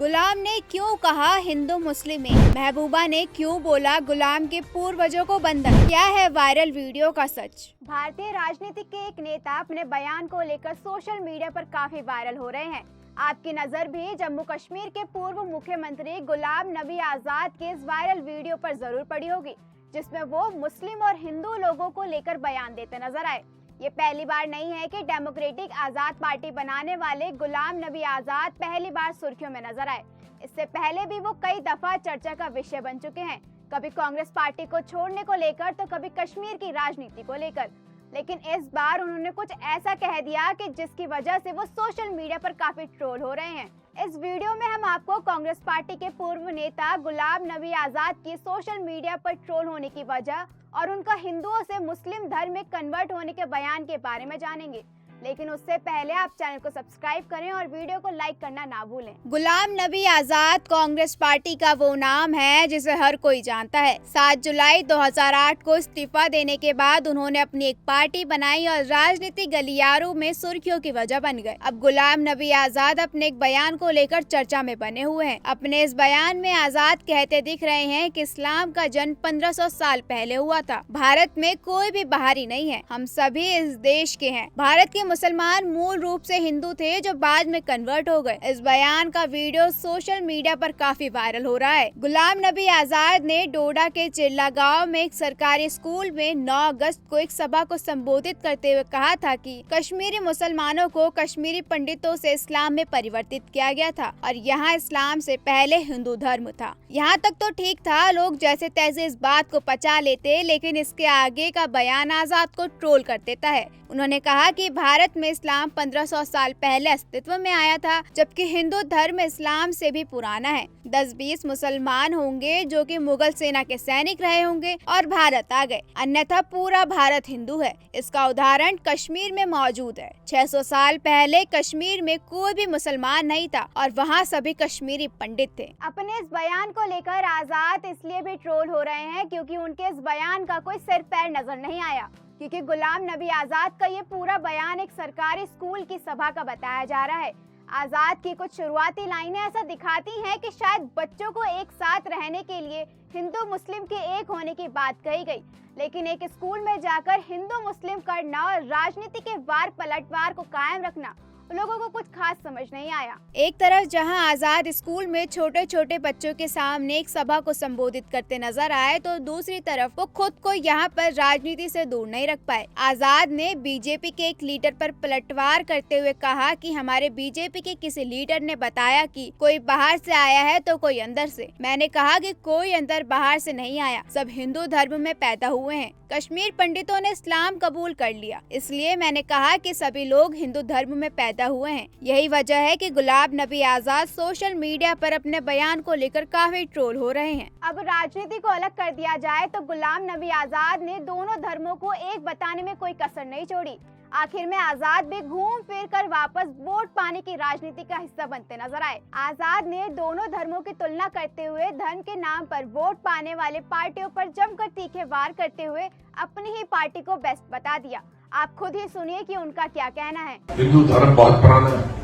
गुलाम ने क्यों कहा हिंदू मुस्लिम में? महबूबा ने क्यों बोला गुलाम के पूर्वजों को बंधक? क्या है वायरल वीडियो का सच? भारतीय राजनीति के एक नेता अपने बयान को लेकर सोशल मीडिया पर काफी वायरल हो रहे हैं। आपकी नजर भी जम्मू कश्मीर के पूर्व मुख्यमंत्री गुलाम नबी आजाद के इस वायरल वीडियो पर जरूर पड़ी होगी, जिसमें वो मुस्लिम और हिंदू लोगों को लेकर बयान देते नजर आए। ये पहली बार नहीं है कि डेमोक्रेटिक आजाद पार्टी बनाने वाले गुलाम नबी आजाद पहली बार सुर्खियों में नजर आए। इससे पहले भी वो कई दफा चर्चा का विषय बन चुके हैं, कभी कांग्रेस पार्टी को छोड़ने को लेकर तो कभी कश्मीर की राजनीति को लेकर। लेकिन इस बार उन्होंने कुछ ऐसा कह दिया कि जिसकी वजह से वो सोशल मीडिया पर काफी ट्रोल हो रहे हैं। इस वीडियो में हम आपको कांग्रेस पार्टी के पूर्व नेता गुलाम नबी आजाद की सोशल मीडिया पर ट्रोल होने की वजह और उनका हिंदुओं से मुस्लिम धर्म में कन्वर्ट होने के बयान के बारे में जानेंगे। लेकिन उससे पहले आप चैनल को सब्सक्राइब करें और वीडियो को लाइक करना ना भूलें। गुलाम नबी आजाद कांग्रेस पार्टी का वो नाम है जिसे हर कोई जानता है। 7 जुलाई 2008 को इस्तीफा देने के बाद उन्होंने अपनी एक पार्टी बनाई और राजनीतिक गलियारों में सुर्खियों की वजह बन गए। अब गुलाम नबी आजाद अपने एक बयान को लेकर चर्चा में बने हुए हैं। अपने इस बयान में आजाद कहते दिख रहे हैं कि इस्लाम का जन्म 1500 साल पहले हुआ था। भारत में कोई भी बाहरी नहीं है, हम सभी इस देश के हैं। भारत के मुसलमान मूल रूप से हिंदू थे जो बाद में कन्वर्ट हो गए। इस बयान का वीडियो सोशल मीडिया पर काफी वायरल हो रहा है। गुलाम नबी आजाद ने डोडा के चिल्ला गांव में एक सरकारी स्कूल में 9 अगस्त को एक सभा को संबोधित करते हुए कहा था कि कश्मीरी मुसलमानों को कश्मीरी पंडितों से इस्लाम में परिवर्तित किया गया था और यहाँ इस्लाम से पहले हिंदू धर्म था। यहाँ तक तो ठीक था, लोग जैसे तैसे इस बात को पचा लेते, लेकिन इसके आगे का बयान आजाद को ट्रोल कर देता है। उन्होंने कहा कि भारत में इस्लाम 1500 साल पहले अस्तित्व में आया था, जबकि हिंदू धर्म इस्लाम से भी पुराना है। 10-20 मुसलमान होंगे जो कि मुगल सेना के सैनिक रहे होंगे और भारत आ गए, अन्यथा पूरा भारत हिंदू है। इसका उदाहरण कश्मीर में मौजूद है। 600 साल पहले कश्मीर में कोई भी मुसलमान नहीं था और वहाँ सभी कश्मीरी पंडित थे। अपने इस बयान को लेकर आजाद इसलिए भी ट्रोल हो रहे हैं क्योंकि उनके इस बयान का कोई सिर पैर नजर नहीं आया, क्योंकि गुलाम नबी आजाद का ये पूरा बयान एक सरकारी स्कूल की सभा का बताया जा रहा है। आजाद की कुछ शुरुआती लाइनें ऐसा दिखाती हैं कि शायद बच्चों को एक साथ रहने के लिए हिंदू मुस्लिम के एक होने की बात कही गई, लेकिन एक स्कूल में जाकर हिंदू मुस्लिम करना और राजनीति के वार पलटवार को कायम रखना लोगों को कुछ खास समझ नहीं आया। एक तरफ जहां आजाद स्कूल में छोटे छोटे बच्चों के सामने एक सभा को संबोधित करते नजर आए, तो दूसरी तरफ वो खुद को यहां पर राजनीति से दूर नहीं रख पाए। आजाद ने बीजेपी के एक लीडर पर पलटवार करते हुए कहा कि हमारे बीजेपी के किसी लीडर ने बताया कि कोई बाहर से आया है तो कोई अंदर से। मैंने कहा कि कोई अंदर बाहर से नहीं आया, सब हिंदू धर्म में पैदा हुए हैं। कश्मीर पंडितों ने इस्लाम कबूल कर लिया, इसलिए मैंने कहा कि सभी लोग हिंदू धर्म में पैदा हुए हैं। यही वजह है कि गुलाम नबी आजाद सोशल मीडिया पर अपने बयान को लेकर काफी ट्रोल हो रहे हैं। अब राजनीति को अलग कर दिया जाए तो गुलाम नबी आजाद ने दोनों धर्मों को एक बताने में कोई कसर नहीं छोड़ी। आखिर में आजाद भी घूम फिर कर वापस वोट पाने की राजनीति का हिस्सा बनते नजर आए। आजाद ने दोनों धर्मों की तुलना करते हुए धर्म के नाम पर वोट पाने वाले पार्टियों पर जमकर तीखे वार करते हुए अपनी ही पार्टी को बेस्ट बता दिया। आप खुद ही सुनिए कि उनका क्या कहना है। हिंदू धर्म बहुत पुराना है,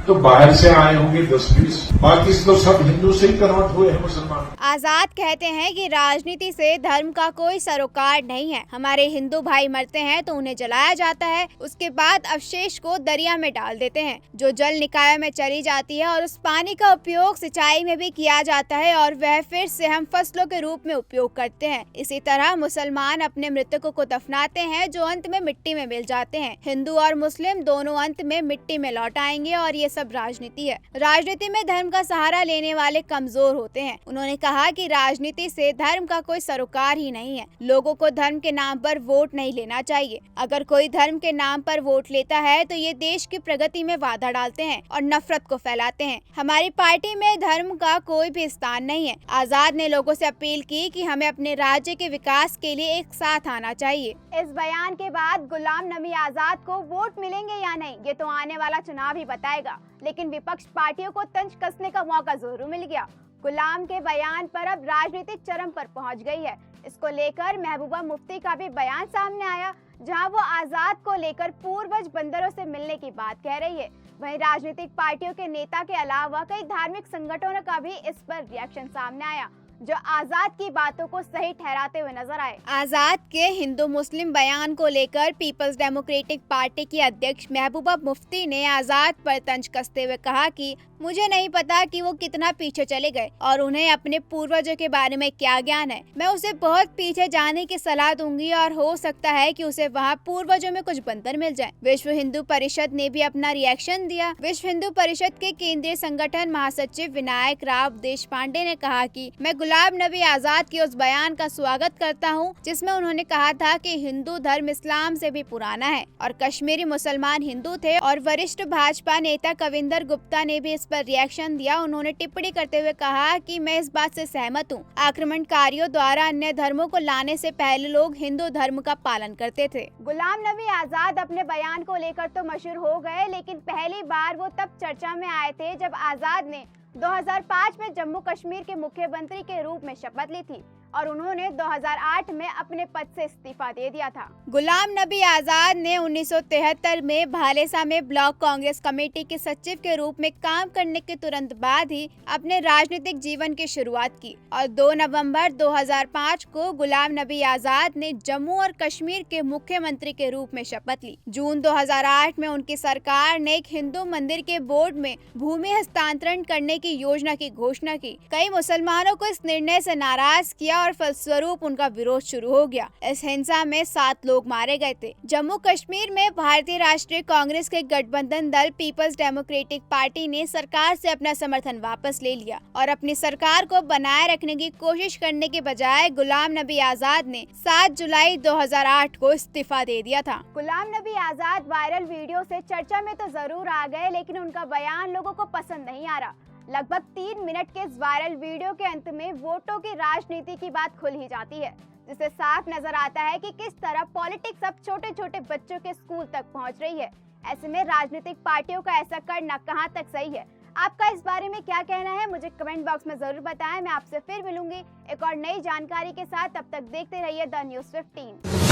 तो बाहर से आए होंगे 10-20, बाकी तो सब हिंदू से ही कन्वर्ट हुए हैं मुसलमान। आजाद कहते हैं कि राजनीति से धर्म का कोई सरोकार नहीं है। हमारे हिंदू भाई मरते हैं तो उन्हें जलाया जाता है, उसके बाद अवशेष को दरिया में डाल देते हैं, जो जल निकायों में चली जाती है और उस पानी का उपयोग सिंचाई में भी किया जाता है और वह फिर से हम फसलों के रूप में उपयोग करते हैं। इसी तरह मुसलमान अपने मृतकों को दफनाते हैं जो अंत में मिट्टी में मिल जाते हैं। हिंदू और मुस्लिम दोनों अंत में मिट्टी में लौट आएंगे और ये सब राजनीति है। राजनीति में धर्म का सहारा लेने वाले कमजोर होते हैं। उन्होंने कहा कि राजनीति से धर्म का कोई सरोकार ही नहीं है। लोगों को धर्म के नाम पर वोट नहीं लेना चाहिए। अगर कोई धर्म के नाम पर वोट लेता है तो ये देश की प्रगति में बाधा डालते हैं और नफरत को फैलाते हैं। हमारी पार्टी में धर्म का कोई भी स्थान नहीं है। आजाद ने लोगों से अपील की कि हमें अपने राज्य के विकास के लिए एक साथ आना चाहिए। इस बयान के बाद गुलाम नबी आजाद को वोट मिलेंगे या नहीं, ये तो आने वाला चुनाव ही बताएगा, लेकिन विपक्ष पार्टियों को तंज कसने का मौका जरूर मिल गया। गुलाम के बयान पर अब राजनीति चरम पर पहुंच गई है। इसको लेकर महबूबा मुफ्ती का भी बयान सामने आया, जहां वो आजाद को लेकर पूर्वज बंदरों से मिलने की बात कह रही है। वहीं राजनीतिक पार्टियों के नेता के अलावा कई धार्मिक संगठनों का भी इस पर रिएक्शन सामने आया, जो आजाद की बातों को सही ठहराते हुए नजर आए। आजाद के हिंदू मुस्लिम बयान को लेकर पीपल्स डेमोक्रेटिक पार्टी की अध्यक्ष महबूबा मुफ्ती ने आजाद पर तंज कसते हुए कहा कि मुझे नहीं पता कि वो कितना पीछे चले गए और उन्हें अपने पूर्वजों के बारे में क्या ज्ञान है। मैं उसे बहुत पीछे जाने की सलाह दूंगी और हो सकता है कि उसे वहाँ पूर्वजों में कुछ बंधन मिल जाए। विश्व हिंदू परिषद ने भी अपना रिएक्शन दिया। विश्व हिंदू परिषद के केंद्रीय संगठन महासचिव विनायक राव देशपांडे ने कहा कि मैं गुलाम नबी आजाद के उस बयान का स्वागत करता हूँ जिसमें उन्होंने कहा था कि हिंदू धर्म इस्लाम से भी पुराना है और कश्मीरी मुसलमान हिंदू थे। और वरिष्ठ भाजपा नेता कविंदर गुप्ता ने भी पर रिएक्शन दिया। उन्होंने टिप्पणी करते हुए कहा कि मैं इस बात से सहमत हूँ, आक्रमणकारियों द्वारा अन्य धर्मों को लाने से पहले लोग हिंदू धर्म का पालन करते थे। गुलाम नबी आजाद अपने बयान को लेकर तो मशहूर हो गए, लेकिन पहली बार वो तब चर्चा में आए थे जब आजाद ने 2005 में जम्मू कश्मीर के मुख्यमंत्री के रूप में शपथ ली थी और उन्होंने 2008 में अपने पद से इस्तीफा दे दिया था। गुलाम नबी आजाद ने 1973 में भालेसा में ब्लॉक कांग्रेस कमेटी के सचिव के रूप में काम करने के तुरंत बाद ही अपने राजनीतिक जीवन की शुरुआत की और 2 नवंबर 2005 को गुलाम नबी आजाद ने जम्मू और कश्मीर के मुख्यमंत्री के रूप में शपथ ली। जून 2008 में उनकी सरकार ने एक हिंदू मंदिर के बोर्ड में भूमि हस्तांतरण करने की योजना की घोषणा की। कई मुसलमानों को इस निर्णय से नाराज किया और फलस्वरूप उनका विरोध शुरू हो गया। इस हिंसा में 7 लोग मारे गए थे। जम्मू कश्मीर में भारतीय राष्ट्रीय कांग्रेस के गठबंधन दल पीपल्स डेमोक्रेटिक पार्टी ने सरकार से अपना समर्थन वापस ले लिया और अपनी सरकार को बनाए रखने की कोशिश करने के बजाय गुलाम नबी आजाद ने 7 जुलाई 2008 को इस्तीफा दे दिया था। गुलाम नबी आजाद वायरल वीडियो से चर्चा में तो जरूर आ गए, लेकिन उनका बयान लोगों को पसंद नहीं आ रहा। लगभग 3 मिनट के इस वायरल वीडियो के अंत में वोटों की राजनीति की बात खुल ही जाती है, जिससे साफ नजर आता है कि किस तरह पॉलिटिक्स अब छोटे छोटे बच्चों के स्कूल तक पहुंच रही है। ऐसे में राजनीतिक पार्टियों का ऐसा करना कहां तक सही है? आपका इस बारे में क्या कहना है, मुझे कमेंट बॉक्स में जरूर बताएं। मैं आपसे फिर मिलूंगी एक और नई जानकारी के साथ। तब तक देखते रहिए द न्यूज़ 15।